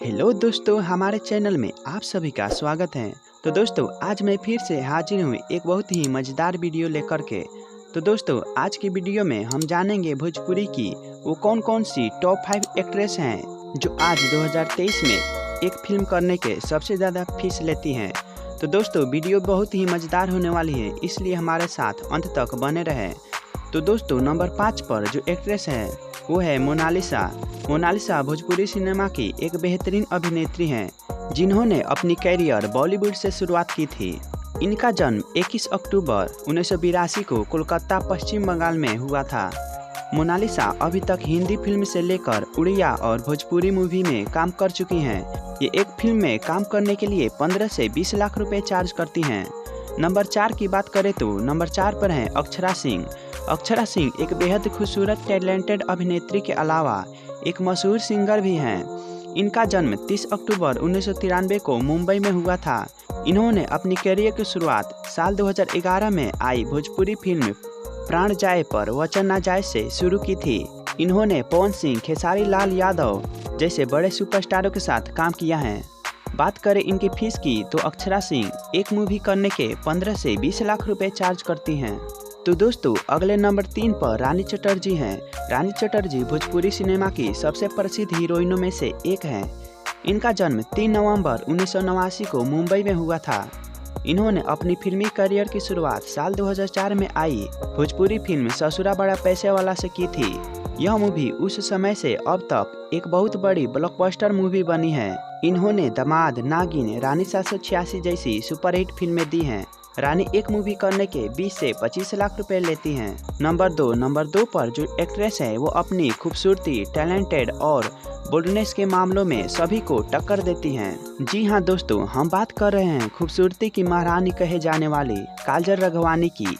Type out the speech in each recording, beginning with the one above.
Hello दोस्तों, हमारे channel में आप सभी का स्वागत है। तो दोस्तों, आज मैं फिर से हाजिर हूँ एक बहुत ही मज़ेदार वीडियो लेकर के। तो दोस्तों, आज की वीडियो में हम जानेंगे भोजपुरी की वो कौन कौन सी टॉप 5 एक्ट्रेस हैं जो आज 2023 में एक फिल्म करने के सबसे ज़्यादा फीस लेती हैं। तो दोस्तों, वीडियो बहुत ही मज़ेदार होने वाली है, इसलिए हमारे साथ अंत तक बने रहें। तो दोस्तों, नंबर 5 पर जो एक्ट्रेस है वो है मोनालिसा। मोनालिसा भोजपुरी सिनेमा की एक बेहतरीन अभिनेत्री हैं, जिन्होंने अपनी कैरियर बॉलीवुड से शुरुआत की थी। इनका जन्म 21 अक्टूबर 1982 को कोलकाता, पश्चिम बंगाल में हुआ था। मोनालिसा अभी तक हिंदी फिल्म से लेकर उड़िया और भोजपुरी मूवी में काम कर चुकी हैं। ये एक फिल्म में काम करने के लिए 15 से 20 लाख रुपए चार्ज करती हैं। नंबर 4 की बात करें तो नंबर 4 पर हैं अक्षरा सिंह। अक्षरा सिंह एक बेहद खूबसूरत टैलेंटेड अभिनेत्री के अलावा एक मशहूर सिंगर भी हैं। इनका जन्म 30 अक्टूबर 1993 को मुंबई में हुआ था। इन्होंने अपनी करियर की शुरुआत साल 2011 में आई भोजपुरी फिल्म प्राण जाए पर वचन ना जाए से शुरू की थी। इन्होंने पवन सिंह, खेसारी लाल यादव जैसे बड़े सुपरस्टारों के साथ काम किया है। बात करें इनकी फीस की तो अक्षरा सिंह एक मूवी करने के 15 से 20 लाख रुपए चार्ज करती हैं। तो दोस्तों, अगले नंबर 3 पर रानी चटर्जी हैं। रानी चटर्जी भोजपुरी सिनेमा की सबसे प्रसिद्ध हीरोइनों में से एक हैं। इनका जन्म 3 नवंबर 1989 को मुंबई में हुआ था। इन्होंने अपनी फिल्मी करियर की शुरुआत साल 2004 में आई भोजपुरी फिल्म ससुरा बड़ा पैसे वाला से की थी। यह मूवी उस समय से अब तक एक बहुत बड़ी ब्लॉकबस्टर मूवी बनी है। इन्होंने दमाद, नागिन, रानी 786 जैसी सुपरहिट फिल्में दी हैं। रानी एक मूवी करने के 20 से 25 लाख रुपए लेती हैं। नंबर 2 पर जो एक्ट्रेस है वो अपनी खूबसूरती, टैलेंटेड और बोल्डनेस के मामलों में सभी को टक्कर देती हैं। जी हाँ दोस्तों, हम बात कर रहे हैं खूबसूरती की महारानी कहे जाने वाली काजल राघवानी की।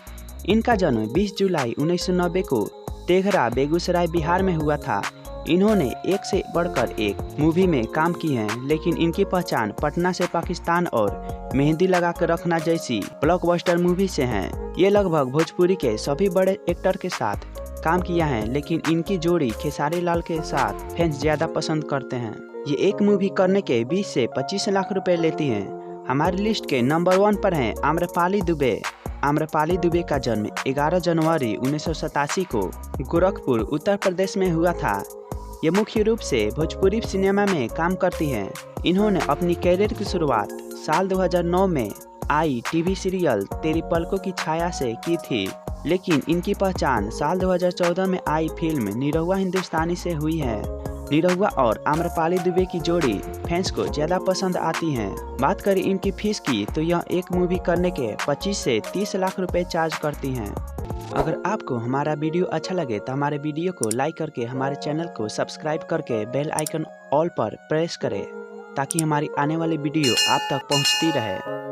इनका जन्म 20 जुलाई 1990 को तेघरा, बेगूसराय, बिहार में हुआ था। इन्होंने एक से बढ़कर एक मूवी में काम की है, लेकिन इनकी पहचान पटना से पाकिस्तान और मेहंदी लगा कर रखना जैसी ब्लॉकबस्टर मूवी से है। ये लगभग भोजपुरी के सभी बड़े एक्टर के साथ काम किया है, लेकिन इनकी जोड़ी खेसारी लाल के साथ फैंस ज्यादा पसंद करते हैं। ये एक मूवी करने के 20 से 25 लाख रुपए लेती हैं। हमारी लिस्ट के नंबर 1 पर हैं आम्रपाली दुबे। आम्रपाली दुबे का जन्म 11 जनवरी 1987 को गोरखपुर, उत्तर प्रदेश में हुआ था। ये मुख्य रूप से भोजपुरी सिनेमा में काम करती हैं। इन्होंने अपनी कैरियर की शुरुआत साल 2009 में आई टीवी सीरियल तेरी पलकों की छाया से की थी, लेकिन इनकी पहचान साल 2014 में आई फिल्म निरहुआ हिंदुस्तानी से हुई है। निरहुआ और आम्रपाली दुबे की जोड़ी फैंस को ज्यादा पसंद आती हैं। बात करें इनकी फीस की तो यह एक मूवी करने के 25 से 30 लाख रुपए चार्ज करती हैं। अगर आपको हमारा वीडियो अच्छा लगे तो हमारे वीडियो को लाइक करके हमारे चैनल को सब्सक्राइब करके बेल आइकन ऑल पर प्रेस करें, ताकि हमारी आने वाली वीडियो आप तक पहुंचती रहे।